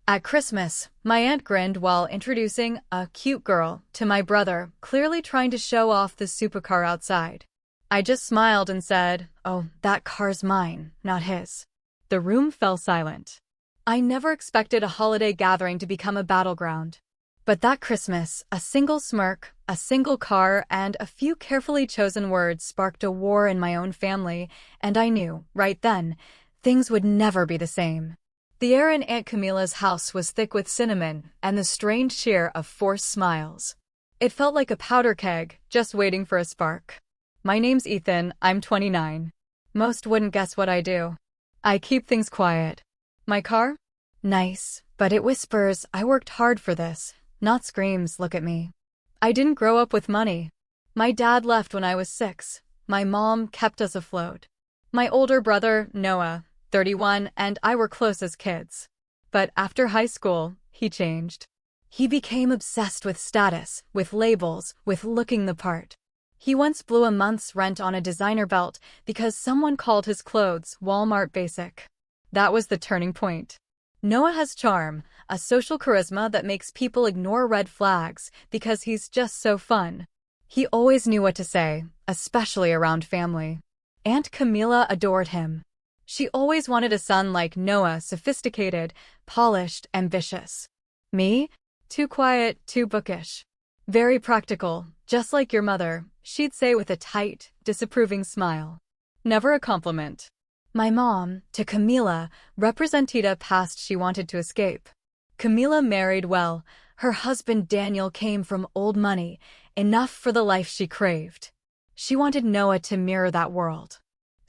At Christmas, my aunt grinned while introducing a cute girl to my brother, clearly trying to show off the supercar outside. I just smiled and said, "Oh, that car's mine, not his." The room fell silent. I never expected a holiday gathering to become a battleground. But that Christmas, a single smirk, a single car, and a few carefully chosen words sparked a war in my own family, and I knew, right then, things would never be the same. The air in Aunt Camila's house was thick with cinnamon and the strange cheer of forced smiles. It felt like a powder keg, just waiting for a spark. My name's Ethan, I'm 29. Most wouldn't guess what I do. I keep things quiet. My car? Nice, but it whispers, "I worked hard for this," not screams, "Look at me." I didn't grow up with money. My dad left when I was 6. My mom kept us afloat. My older brother, Noah, 31, and I were close as kids. But after high school, he changed. He became obsessed with status, with labels, with looking the part. He once blew a month's rent on a designer belt because someone called his clothes Walmart basic. That was the turning point. Noah has charm, a social charisma that makes people ignore red flags because he's just so fun. He always knew what to say, especially around family. Aunt Camila adored him. She always wanted a son like Noah, sophisticated, polished, ambitious. Me? Too quiet, too bookish. Very practical, just like your mother, she'd say with a tight, disapproving smile. Never a compliment. My mom, to Camila, represented a past she wanted to escape. Camila married well. Her husband Daniel came from old money, enough for the life she craved. She wanted Noah to mirror that world.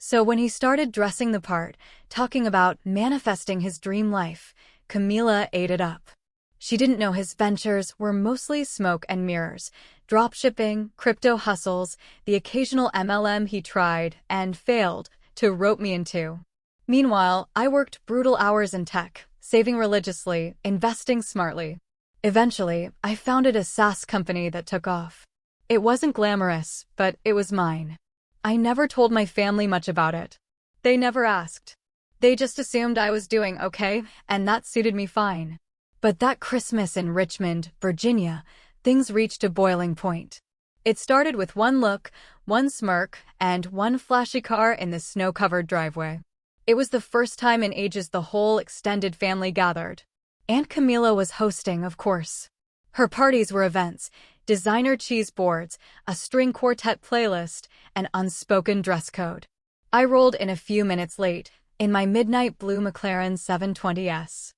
So when he started dressing the part, talking about manifesting his dream life, Camila ate it up. She didn't know his ventures were mostly smoke and mirrors, dropshipping, crypto hustles, the occasional MLM he tried and failed to rope me into. Meanwhile, I worked brutal hours in tech, saving religiously, investing smartly. Eventually, I founded a SaaS company that took off. It wasn't glamorous, but it was mine. I never told my family much about it. They never asked. They just assumed I was doing okay, and that suited me fine. But that Christmas in Richmond, Virginia, things reached a boiling point. It started with one look, one smirk, and one flashy car in the snow-covered driveway. It was the first time in ages the whole extended family gathered. Aunt Camila was hosting, of course. Her parties were events, designer cheese boards, a string quartet playlist, an unspoken dress code. I rolled in a few minutes late, in my midnight blue McLaren 720S.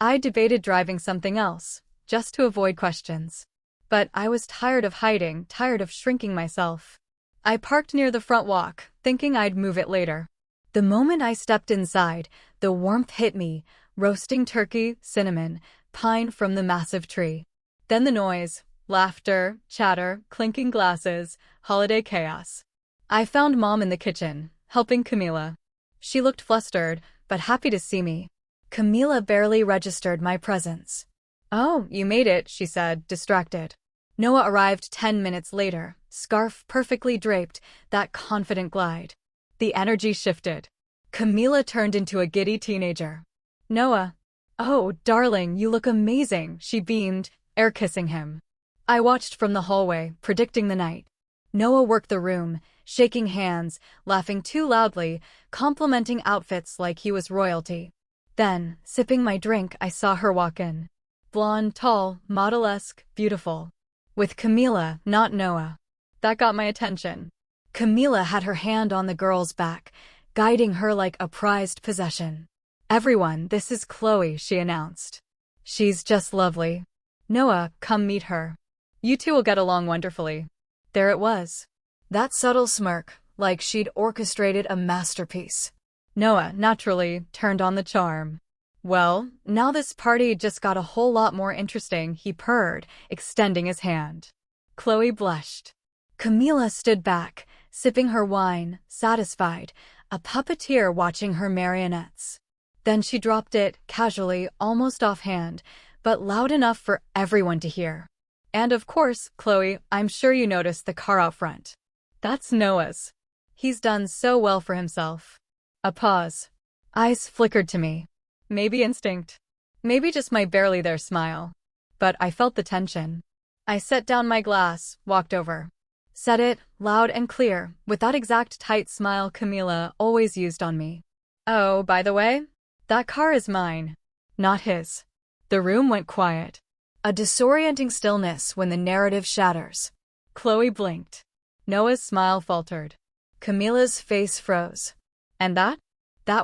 I debated driving something else, just to avoid questions. But I was tired of hiding, tired of shrinking myself. I parked near the front walk, thinking I'd move it later. The moment I stepped inside, the warmth hit me, roasting turkey, cinnamon, pine from the massive tree. Then the noise, laughter, chatter, clinking glasses, holiday chaos. I found Mom in the kitchen, helping Camila. She looked flustered, but happy to see me. Camila barely registered my presence. "Oh, you made it," she said, distracted. Noah arrived 10 minutes later, scarf perfectly draped, that confident glide. The energy shifted. Camila turned into a giddy teenager. "Noah." "Oh, darling, you look amazing," she beamed, air-kissing him. I watched from the hallway, predicting the night. Noah worked the room, shaking hands, laughing too loudly, complimenting outfits like he was royalty. Then, sipping my drink, I saw her walk in. Blonde, tall, model-esque, beautiful. With Camila, not Noah. That got my attention. Camila had her hand on the girl's back, guiding her like a prized possession. "Everyone, this is Chloe," she announced. "She's just lovely. Noah, come meet her. You two will get along wonderfully." There it was. That subtle smirk, like she'd orchestrated a masterpiece. Noah, naturally, turned on the charm. "Well, now this party just got a whole lot more interesting," he purred, extending his hand. Chloe blushed. Camila stood back, sipping her wine, satisfied, a puppeteer watching her marionettes. Then she dropped it, casually, almost offhand, but loud enough for everyone to hear. "And of course, Chloe, I'm sure you noticed the car out front. That's Noah's. He's done so well for himself." A pause. Eyes flickered to me. Maybe instinct. Maybe just my barely there smile. But I felt the tension. I set down my glass, walked over. Said it, loud and clear, with that exact tight smile Camila always used on me. Oh, by the way, that car is mine, not his. The room went quiet. A disorienting stillness when the narrative shatters. Chloe blinked. Noah's smile faltered. Camila's face froze. And that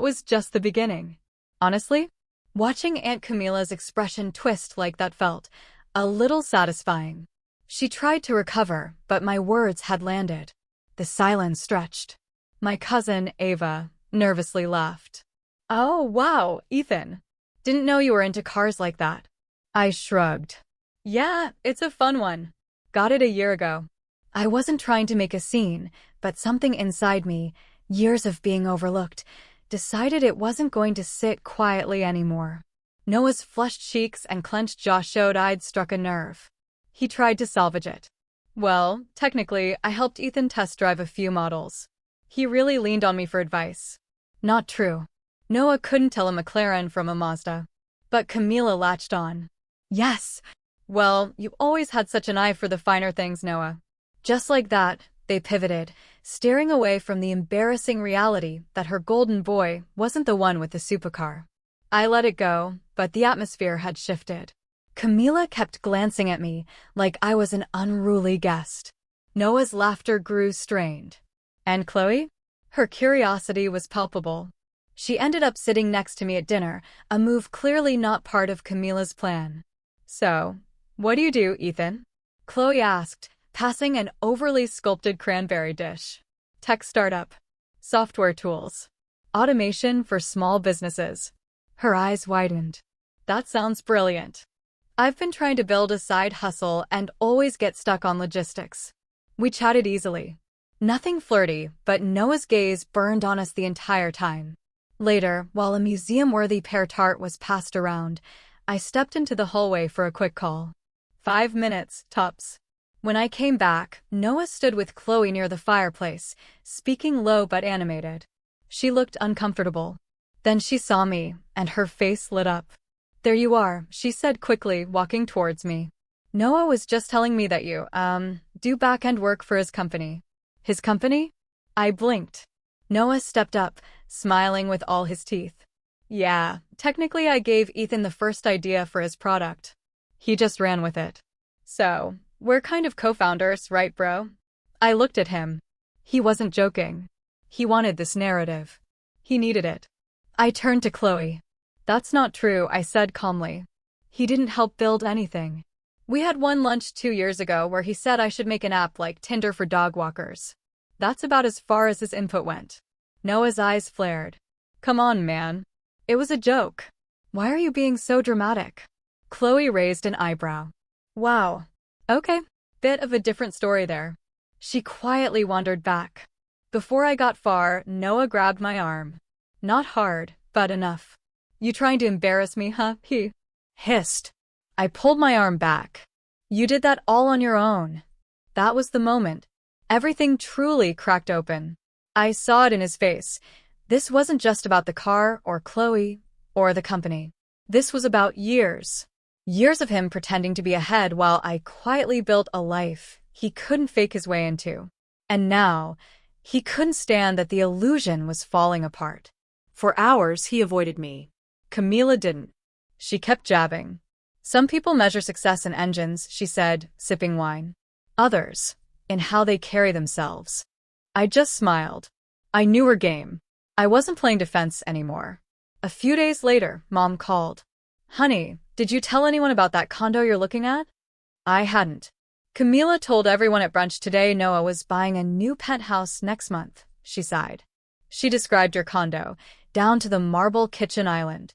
was just the beginning. Honestly, watching Aunt Camila's expression twist like that felt a little satisfying. She tried to recover, but my words had landed. The silence stretched. My cousin, Ava, nervously laughed. Oh, wow, Ethan. Didn't know you were into cars like that. I shrugged. Yeah, it's a fun one. Got it a year ago. I wasn't trying to make a scene, but something inside me, years of being overlooked, decided it wasn't going to sit quietly anymore. Noah's flushed cheeks and clenched jaw showed I'd struck a nerve. He tried to salvage it. Well, technically, I helped Ethan test drive a few models. He really leaned on me for advice. Not true. Noah couldn't tell a McLaren from a Mazda. But Camila latched on. Yes. Well, you always had such an eye for the finer things, Noah. Just like that, they pivoted, steering away from the embarrassing reality that her golden boy wasn't the one with the supercar. I let it go, but the atmosphere had shifted. Camila kept glancing at me like I was an unruly guest. Noah's laughter grew strained. And Chloe? Her curiosity was palpable. She ended up sitting next to me at dinner, a move clearly not part of Camila's plan. So, what do you do, Ethan? Chloe asked, passing an overly sculpted cranberry dish. Tech startup. Software tools. Automation for small businesses. Her eyes widened. That sounds brilliant. I've been trying to build a side hustle and always get stuck on logistics. We chatted easily. Nothing flirty, but Noah's gaze burned on us the entire time. Later, while a museum-worthy pear tart was passed around, I stepped into the hallway for a quick call. 5 minutes, tops. When I came back, Noah stood with Chloe near the fireplace, speaking low but animated. She looked uncomfortable. Then she saw me, and her face lit up. There you are, she said quickly, walking towards me. Noah was just telling me that you, do back-end work for his company. His company? I blinked. Noah stepped up, smiling with all his teeth. Yeah, technically I gave Ethan the first idea for his product. He just ran with it. So, we're kind of co-founders, right, bro? I looked at him. He wasn't joking. He wanted this narrative. He needed it. I turned to Chloe. That's not true, I said calmly. He didn't help build anything. We had one lunch 2 years ago where he said I should make an app like Tinder for dog walkers. That's about as far as his input went. Noah's eyes flared. Come on, man. It was a joke. Why are you being so dramatic? Chloe raised an eyebrow. Wow. Okay. Bit of a different story there. She quietly wandered back. Before I got far, Noah grabbed my arm. Not hard, but enough. You trying to embarrass me, huh? He hissed. I pulled my arm back. You did that all on your own. That was the moment. Everything truly cracked open. I saw it in his face. This wasn't just about the car or Chloe or the company. This was about years. Years of him pretending to be ahead while I quietly built a life he couldn't fake his way into. And now, he couldn't stand that the illusion was falling apart. For hours, he avoided me. Camila didn't. She kept jabbing. Some people measure success in engines, she said, sipping wine. Others, in how they carry themselves. I just smiled. I knew her game. I wasn't playing defense anymore. A few days later, Mom called. Honey, did you tell anyone about that condo you're looking at? I hadn't. Camila told everyone at brunch today Noah was buying a new penthouse next month, she sighed. She described your condo, down to the marble kitchen island.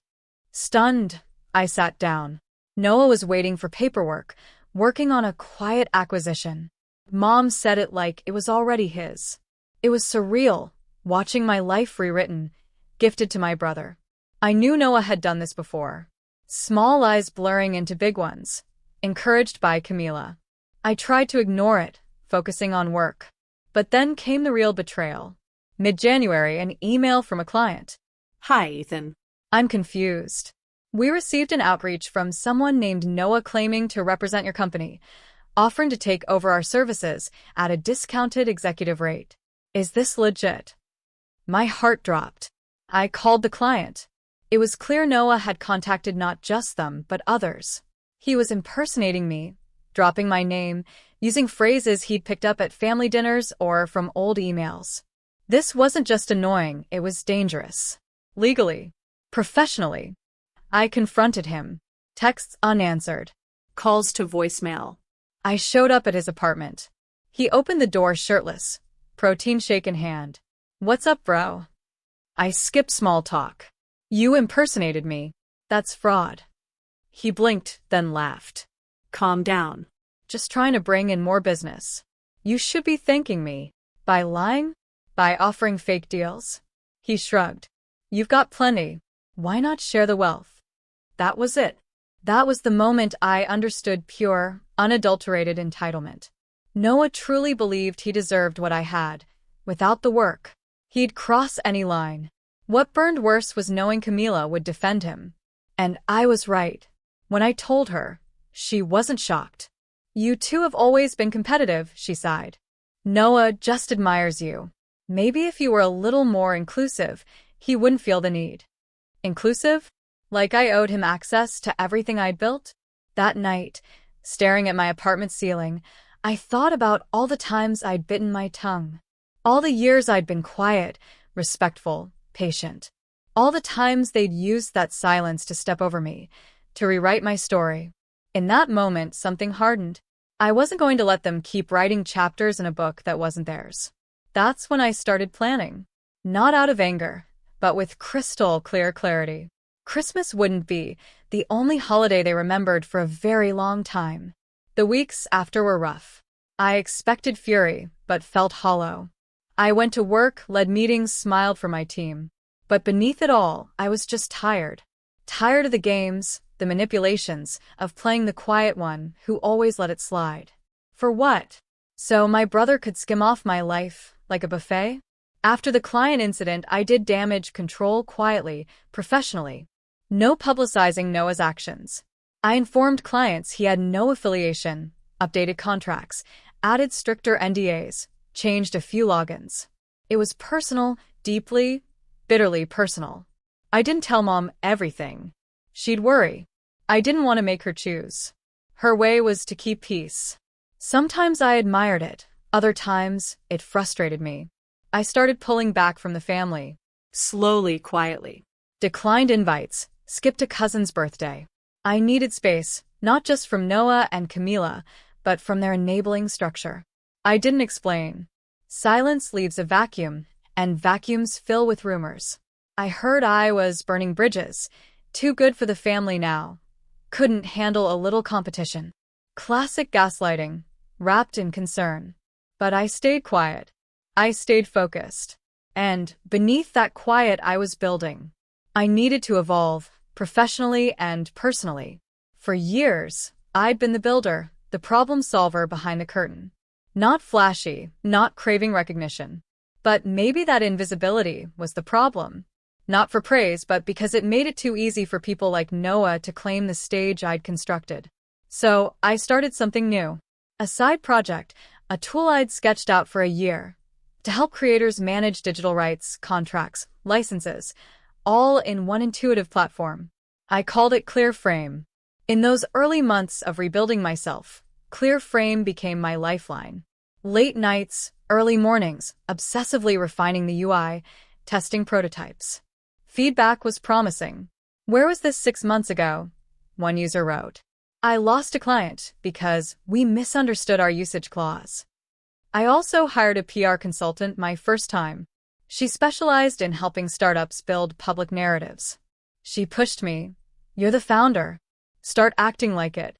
Stunned, I sat down. Noah was waiting for paperwork, working on a quiet acquisition. Mom said it like it was already his. It was surreal, watching my life rewritten, gifted to my brother. I knew Noah had done this before. Small eyes blurring into big ones, encouraged by Camila. I tried to ignore it, focusing on work. But then came the real betrayal. Mid-January, an email from a client. Hi, Ethan. I'm confused. We received an outreach from someone named Noah claiming to represent your company, offering to take over our services at a discounted executive rate. Is this legit? My heart dropped. I called the client. It was clear Noah had contacted not just them, but others. He was impersonating me, dropping my name, using phrases he'd picked up at family dinners or from old emails. This wasn't just annoying, it was dangerous. Legally, professionally. I confronted him. Texts unanswered. Calls to voicemail. I showed up at his apartment. He opened the door shirtless, protein shake in hand. What's up, bro? I skipped small talk. You impersonated me. That's fraud. He blinked, then laughed. Calm down. Just trying to bring in more business. You should be thanking me. By lying? By offering fake deals? He shrugged. You've got plenty. Why not share the wealth? That was it. That was the moment I understood pure, unadulterated entitlement. Noah truly believed he deserved what I had. Without the work, he'd cross any line. What burned worse was knowing Camila would defend him. And I was right. When I told her, she wasn't shocked. You two have always been competitive, she sighed. Noah just admires you. Maybe if you were a little more inclusive, he wouldn't feel the need. Inclusive? Like I owed him access to everything I'd built? That night, staring at my apartment ceiling, I thought about all the times I'd bitten my tongue. All the years I'd been quiet, respectful, patient. All the times they'd used that silence to step over me, to rewrite my story. In that moment, something hardened. I wasn't going to let them keep writing chapters in a book that wasn't theirs. That's when I started planning. Not out of anger, but with crystal clear clarity. Christmas wouldn't be the only holiday they remembered for a very long time. The weeks after were rough. I expected fury, but felt hollow. I went to work, led meetings, smiled for my team. But beneath it all, I was just tired. Tired of the games, the manipulations, of playing the quiet one who always let it slide. For what? So my brother could skim off my life like a buffet? After the client incident, I did damage control quietly, professionally. No publicizing Noah's actions. I informed clients he had no affiliation, updated contracts, added stricter NDAs, changed a few logins. It was personal, deeply, bitterly personal. I didn't tell Mom everything. She'd worry. I didn't want to make her choose. Her way was to keep peace. Sometimes I admired it, other times it frustrated me. I started pulling back from the family. Slowly, quietly. Declined invites, skipped a cousin's birthday. I needed space, not just from Noah and Camila, but from their enabling structure. I didn't explain. Silence leaves a vacuum, and vacuums fill with rumors. I heard I was burning bridges, too good for the family now. Couldn't handle a little competition. Classic gaslighting, wrapped in concern. But I stayed quiet. I stayed focused. And beneath that quiet I was building. I needed to evolve, professionally and personally. For years, I'd been the builder, the problem solver behind the curtain. Not flashy, not craving recognition. But maybe that invisibility was the problem. Not for praise, but because it made it too easy for people like Noah to claim the stage I'd constructed. So I started something new. A side project, a tool I'd sketched out for a year, to help creators manage digital rights, contracts, licenses, all in one intuitive platform. I called it ClearFrame. In those early months of rebuilding myself, ClearFrame became my lifeline. Late nights, early mornings, obsessively refining the UI, testing prototypes. Feedback was promising. Where was this 6 months ago? One user wrote. I lost a client because we misunderstood our usage clause. I also hired a PR consultant my first time. She specialized in helping startups build public narratives. She pushed me. You're the founder. Start acting like it.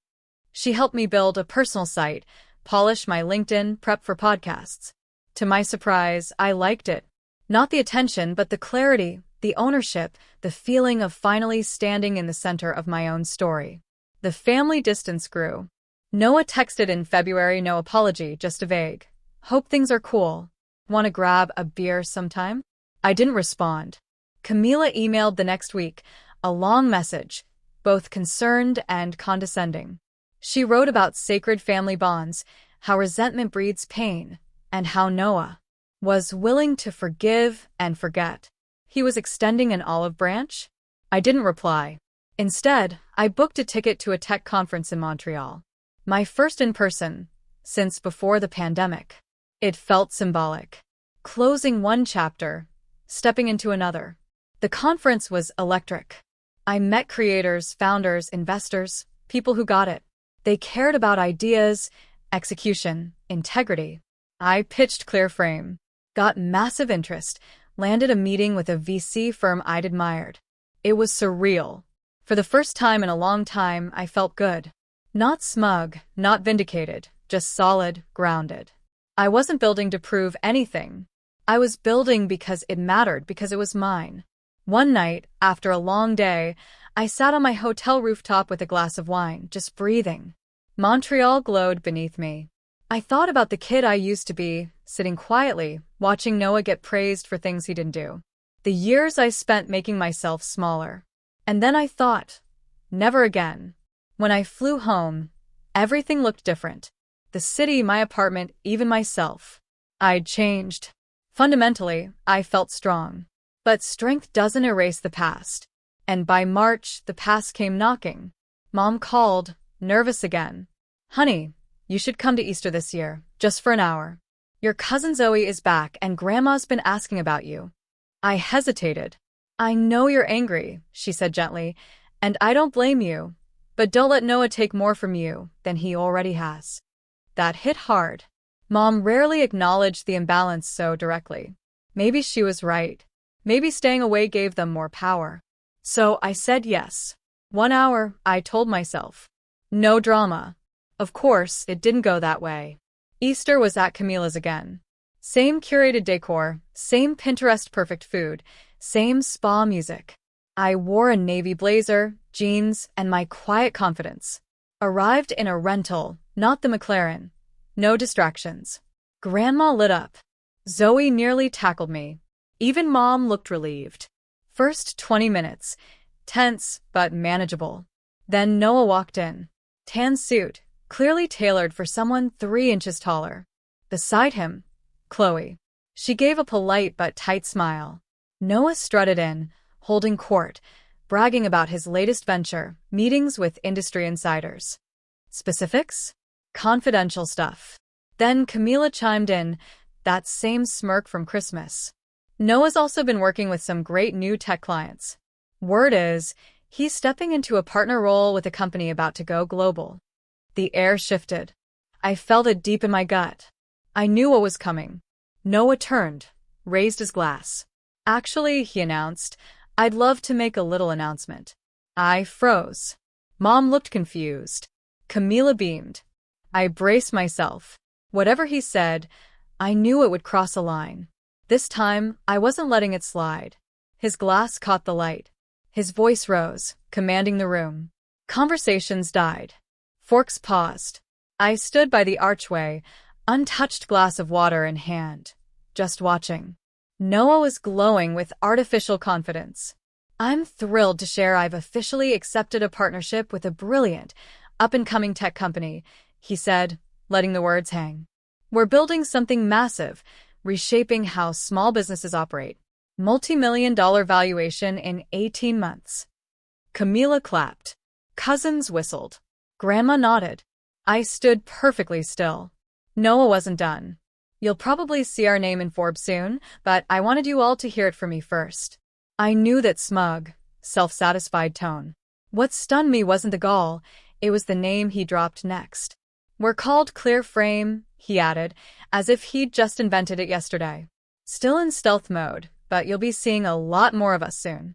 She helped me build a personal site, polish my LinkedIn, prep for podcasts. To my surprise, I liked it. Not the attention, but the clarity, the ownership, the feeling of finally standing in the center of my own story. The family distance grew. Noah texted in February, no apology, just a vague. Hope things are cool. Want to grab a beer sometime? I didn't respond. Camila emailed the next week, a long message, both concerned and condescending. She wrote about sacred family bonds, how resentment breeds pain, and how Noah was willing to forgive and forget. He was extending an olive branch? I didn't reply. Instead, I booked a ticket to a tech conference in Montreal. My first in person since before the pandemic. It felt symbolic. Closing one chapter, stepping into another. The conference was electric. I met creators, founders, investors, people who got it. They cared about ideas, execution, integrity. I pitched ClearFrame, got massive interest, landed a meeting with a VC firm I'd admired. It was surreal. For the first time in a long time, I felt good. Not smug, not vindicated, just solid, grounded. I wasn't building to prove anything. I was building because it mattered, because it was mine. One night, after a long day, I sat on my hotel rooftop with a glass of wine, just breathing. Montreal glowed beneath me. I thought about the kid I used to be, sitting quietly, watching Noah get praised for things he didn't do. The years I spent making myself smaller. And then I thought, never again. When I flew home, everything looked different. The city, my apartment, even myself. I'd changed. Fundamentally, I felt strong. But strength doesn't erase the past. And by March, the past came knocking. Mom called, nervous again. Honey, you should come to Easter this year, just for an hour. Your cousin Zoe is back and Grandma's been asking about you. I hesitated. I know you're angry, she said gently, and I don't blame you. But don't let Noah take more from you than he already has. That hit hard. Mom rarely acknowledged the imbalance so directly. Maybe she was right. Maybe staying away gave them more power. So I said yes. 1 hour, I told myself. No drama. Of course, it didn't go that way. Easter was at Camila's again. Same curated decor, same Pinterest-perfect food, same spa music. I wore a navy blazer, jeans, and my quiet confidence. Arrived in a rental, not the McLaren. No distractions. Grandma lit up. Zoe nearly tackled me. Even Mom looked relieved. First 20 minutes. Tense, but manageable. Then Noah walked in. Tan suit, clearly tailored for someone 3 inches taller. Beside him, Chloe. She gave a polite but tight smile. Noah strutted in, holding court, bragging about his latest venture, meetings with industry insiders. Specifics? Confidential stuff. Then Camila chimed in, that same smirk from Christmas. Noah's also been working with some great new tech clients. Word is, he's stepping into a partner role with a company about to go global. The air shifted. I felt it deep in my gut. I knew what was coming. Noah turned, raised his glass. Actually, he announced, I'd love to make a little announcement. I froze. Mom looked confused. Camila beamed. I braced myself. Whatever he said, I knew it would cross a line. This time, I wasn't letting it slide. His glass caught the light. His voice rose, commanding the room. Conversations died. Forks paused. I stood by the archway, untouched glass of water in hand, just watching. Noah was glowing with artificial confidence. I'm thrilled to share I've officially accepted a partnership with a brilliant, up-and-coming tech company, he said, letting the words hang. We're building something massive, reshaping how small businesses operate. Multi-million-dollar valuation in 18 months. Camila clapped. Cousins whistled. Grandma nodded. I stood perfectly still. Noah wasn't done. You'll probably see our name in Forbes soon, but I wanted you all to hear it from me first. I knew that smug, self-satisfied tone. What stunned me wasn't the gall, it was the name he dropped next. We're called ClearFrame, he added, as if he'd just invented it yesterday. Still in stealth mode, but you'll be seeing a lot more of us soon.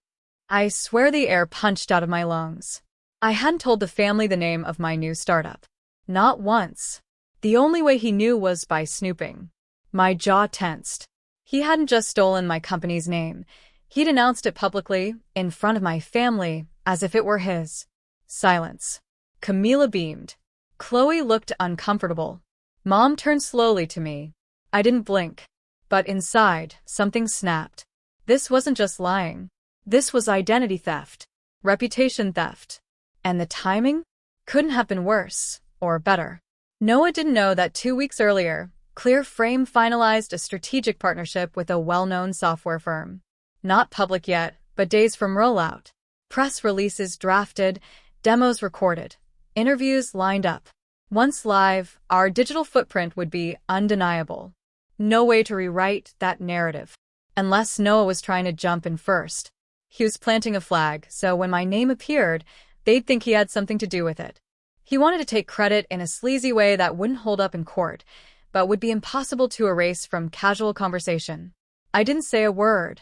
I swear the air punched out of my lungs. I hadn't told the family the name of my new startup. Not once. The only way he knew was by snooping. My jaw tensed. He hadn't just stolen my company's name. He'd announced it publicly, in front of my family, as if it were his. Silence. Camila beamed. Chloe looked uncomfortable. Mom turned slowly to me. I didn't blink. But inside, something snapped. This wasn't just lying. This was identity theft. Reputation theft. And the timing? Couldn't have been worse, or better. Noah didn't know that 2 weeks earlier, Clear Frame finalized a strategic partnership with a well-known software firm. Not public yet, but days from rollout. Press releases drafted, demos recorded, interviews lined up. Once live, our digital footprint would be undeniable. No way to rewrite that narrative. Unless Noah was trying to jump in first. He was planting a flag, so when my name appeared, they'd think he had something to do with it. He wanted to take credit in a sleazy way that wouldn't hold up in court, but would be impossible to erase from casual conversation. I didn't say a word.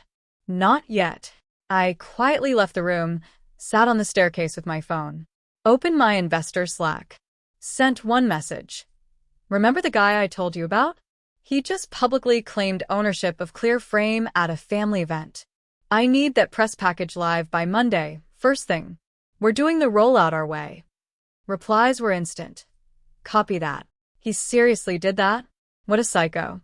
Not yet. I quietly left the room, sat on the staircase with my phone. Opened my investor Slack. Sent one message. Remember the guy I told you about? He just publicly claimed ownership of Clear Frame at a family event. I need that press package live by Monday, first thing. We're doing the rollout our way. Replies were instant. Copy that. He seriously did that? What a psycho.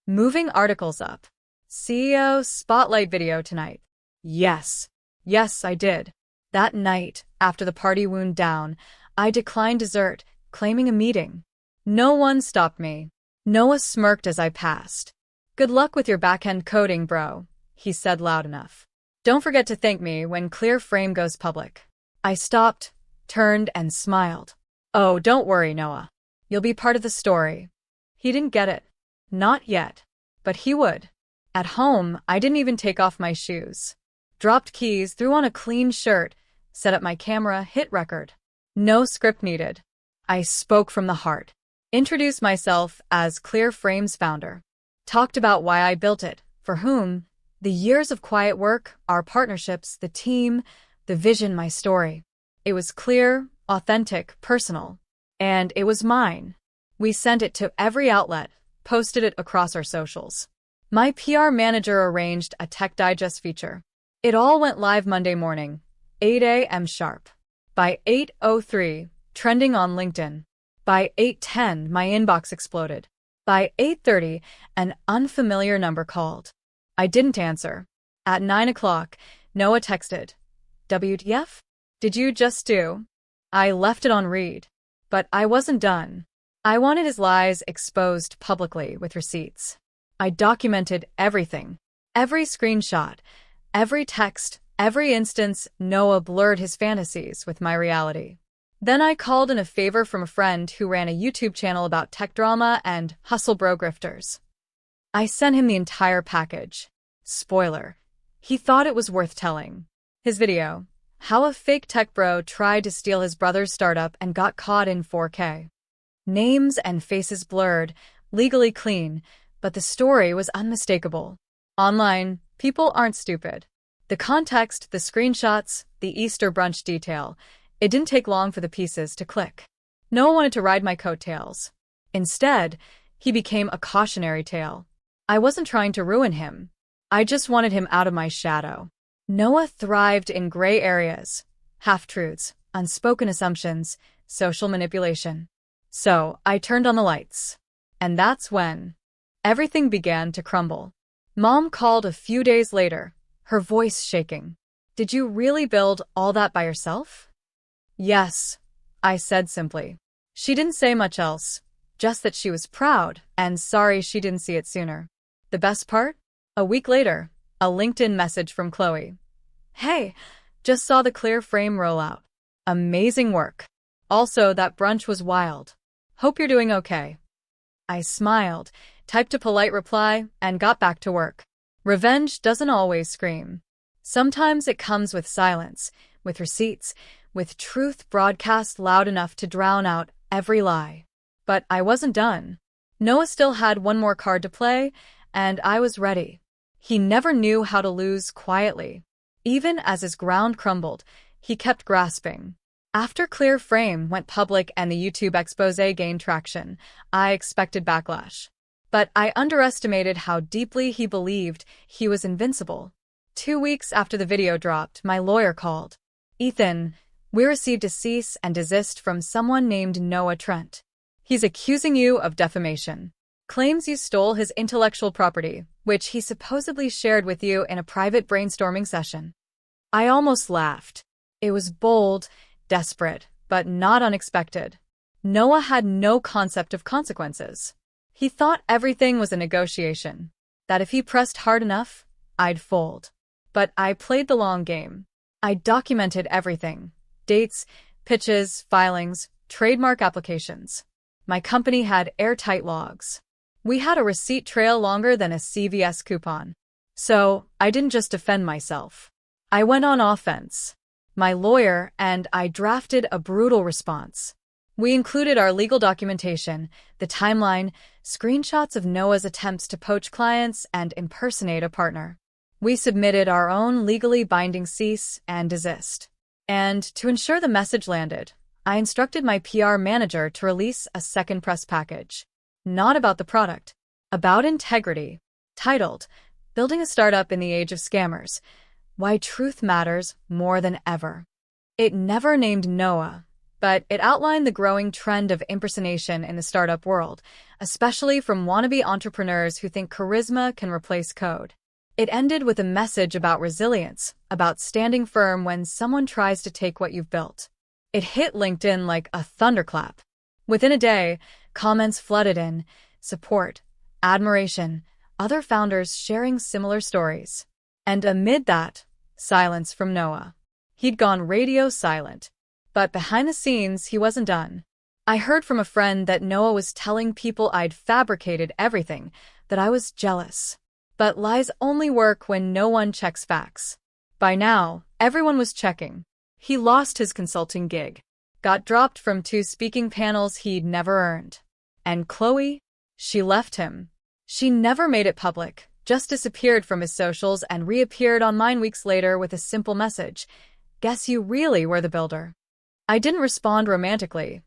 Moving articles up. CEO spotlight video tonight. Yes. Yes, I did. That night, after the party wound down, I declined dessert, claiming a meeting. No one stopped me. Noah smirked as I passed. Good luck with your back-end coding, bro, he said loud enough. Don't forget to thank me when Clear Frame goes public. I stopped, turned, and smiled. Oh, don't worry, Noah. You'll be part of the story. He didn't get it. Not yet. But he would. At home, I didn't even take off my shoes. Dropped keys, threw on a clean shirt, set up my camera, hit record. No script needed. I spoke from the heart. Introduced myself as Clear Frame's founder. Talked about why I built it, for whom, the years of quiet work, our partnerships, the team, the vision, my story. It was clear, authentic, personal. And it was mine. We sent it to every outlet, posted it across our socials. My PR manager arranged a Tech Digest feature. It all went live Monday morning, 8 a.m. sharp. By 8:03, trending on LinkedIn. By 8:10, my inbox exploded. By 8:30, an unfamiliar number called. I didn't answer. At 9 o'clock, Noah texted. WTF? Did you just do? I left it on read. But I wasn't done. I wanted his lies exposed publicly with receipts. I documented everything. Every screenshot, every text, every instance. Noah blurred his fantasies with my reality. Then I called in a favor from a friend who ran a YouTube channel about tech drama and hustle bro grifters. I sent him the entire package. Spoiler. He thought it was worth telling. His video. How a fake tech bro tried to steal his brother's startup and got caught in 4K. Names and faces blurred, legally clean, but the story was unmistakable. Online, people aren't stupid. The context, the screenshots, the Easter brunch detail. It didn't take long for the pieces to click. No one wanted to ride my coattails. Instead, he became a cautionary tale. I wasn't trying to ruin him. I just wanted him out of my shadow. Noah thrived in gray areas, half-truths, unspoken assumptions, social manipulation. So I turned on the lights. And that's when everything began to crumble. Mom called a few days later, her voice shaking. Did you really build all that by yourself? Yes, I said simply. She didn't say much else, just that she was proud and sorry she didn't see it sooner. The best part? A week later, a LinkedIn message from Chloe. Hey, just saw the Clear Frame rollout. Amazing work. Also, that brunch was wild. Hope you're doing okay. I smiled, typed a polite reply, and got back to work. Revenge doesn't always scream. Sometimes it comes with silence, with receipts, with truth broadcast loud enough to drown out every lie. But I wasn't done. Noah still had one more card to play, and I was ready. He never knew how to lose quietly. Even as his ground crumbled, he kept grasping. After Clear Frame went public and the YouTube expose gained traction, I expected backlash. But I underestimated how deeply he believed he was invincible. 2 weeks after the video dropped, my lawyer called. Ethan, we received a cease and desist from someone named Noah Trent. He's accusing you of defamation. Claims you stole his intellectual property, which he supposedly shared with you in a private brainstorming session. I almost laughed. It was bold, desperate, but not unexpected. Noah had no concept of consequences. He thought everything was a negotiation, that if he pressed hard enough, I'd fold. But I played the long game. I documented everything: dates, pitches, filings, trademark applications. My company had airtight logs. We had a receipt trail longer than a CVS coupon. So, I didn't just defend myself. I went on offense. My lawyer and I drafted a brutal response. We included our legal documentation, the timeline, screenshots of Noah's attempts to poach clients and impersonate a partner. We submitted our own legally binding cease and desist. And to ensure the message landed, I instructed my PR manager to release a second press package. Not about the product, about integrity, titled, "Building a Startup in the Age of Scammers: Why Truth Matters More Than Ever." It never named Noah, but it outlined the growing trend of impersonation in the startup world, especially from wannabe entrepreneurs who think charisma can replace code. It ended with a message about resilience, about standing firm when someone tries to take what you've built. It hit LinkedIn like a thunderclap. Within a day, comments flooded in: support, admiration, other founders sharing similar stories. And amid that, silence from Noah. He'd gone radio silent. But behind the scenes, he wasn't done. I heard from a friend that Noah was telling people I'd fabricated everything, that I was jealous. But lies only work when no one checks facts. By now, everyone was checking. He lost his consulting gig, got dropped from 2 speaking panels he'd never earned. And Chloe? She left him. She never made it public, just disappeared from his socials and reappeared on mine weeks later with a simple message: "Guess you really were the builder." I didn't respond romantically.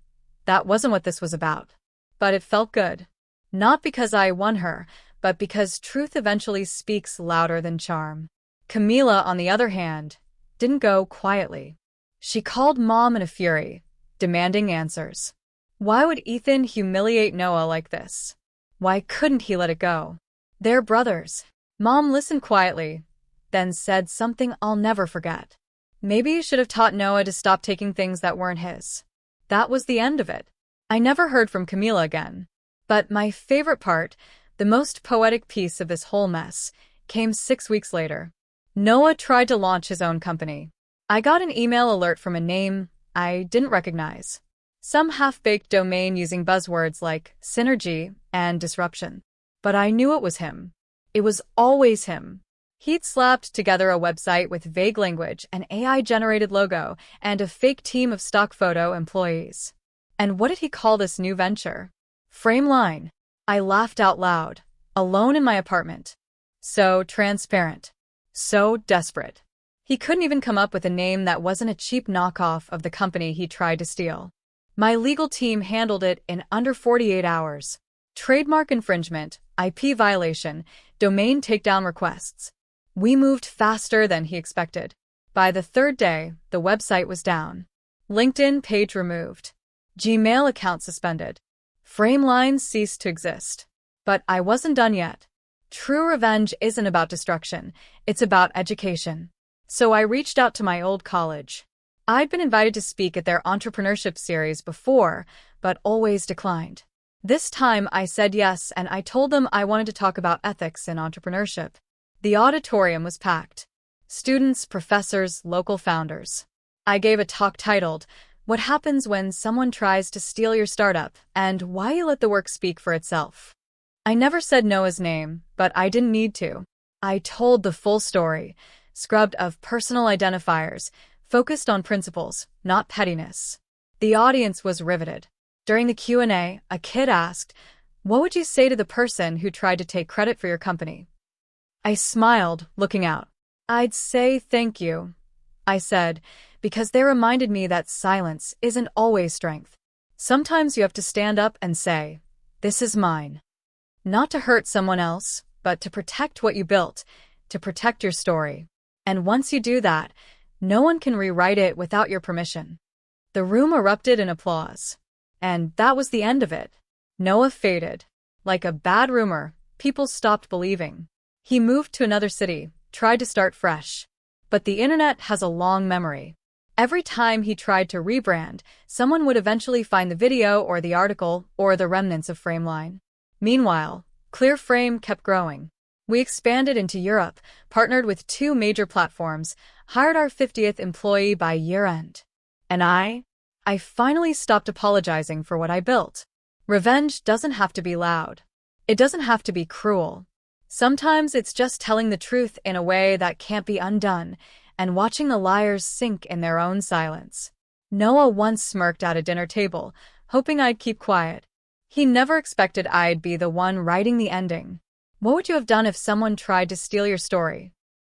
That wasn't what this was about. But it felt good. Not because I won her, but because truth eventually speaks louder than charm. Camila, on the other hand, didn't go quietly. She called Mom in a fury, demanding answers. Why would Ethan humiliate Noah like this? Why couldn't he let it go? They're brothers. Mom listened quietly, then said something I'll never forget. Maybe you should have taught Noah to stop taking things that weren't his. That was the end of it. I never heard from Camila again. But my favorite part, the most poetic piece of this whole mess, came 6 weeks later. Noah tried to launch his own company. I got an email alert from a name I didn't recognize. Some half-baked domain using buzzwords like synergy and disruption. But I knew it was him. It was always him. He'd slapped together a website with vague language, an AI-generated logo, and a fake team of stock photo employees. And what did he call this new venture? Frameline. I laughed out loud, alone in my apartment. So transparent. So desperate. He couldn't even come up with a name that wasn't a cheap knockoff of the company he tried to steal. My legal team handled it in under 48 hours. Trademark infringement, IP violation, domain takedown requests. We moved faster than he expected. By the 3rd day, the website was down. LinkedIn page removed. Gmail account suspended. Frameline ceased to exist. But I wasn't done yet. True revenge isn't about destruction, it's about education. So I reached out to my old college. I'd been invited to speak at their entrepreneurship series before, but always declined. This time I said yes, and I told them I wanted to talk about ethics in entrepreneurship. The auditorium was packed. Students, professors, local founders. I gave a talk titled, "What Happens When Someone Tries to Steal Your Startup and Why You Let the Work Speak for Itself." I never said Noah's name, but I didn't need to. I told the full story, scrubbed of personal identifiers, focused on principles, not pettiness. The audience was riveted. During the Q&A, a kid asked, "What would you say to the person who tried to take credit for your company?" I smiled, looking out. "I'd say thank you," I said, because they reminded me that silence isn't always strength. Sometimes you have to stand up and say, "This is mine." Not to hurt someone else, but to protect what you built, to protect your story. And once you do that, no one can rewrite it without your permission. The room erupted in applause. And that was the end of it. Noah faded. Like a bad rumor, people stopped believing. He moved to another city, tried to start fresh. But the internet has a long memory. Every time he tried to rebrand, someone would eventually find the video or the article or the remnants of Frameline. Meanwhile, Clear Frame kept growing. We expanded into Europe, partnered with 2 major platforms, hired our 50th employee by year-end. And I finally stopped apologizing for what I built. Revenge doesn't have to be loud. It doesn't have to be cruel. Sometimes it's just telling the truth in a way that can't be undone and watching the liars sink in their own silence. Noah once smirked at a dinner table, hoping I'd keep quiet. He never expected I'd be the one writing the ending. What would you have done if someone tried to steal your story?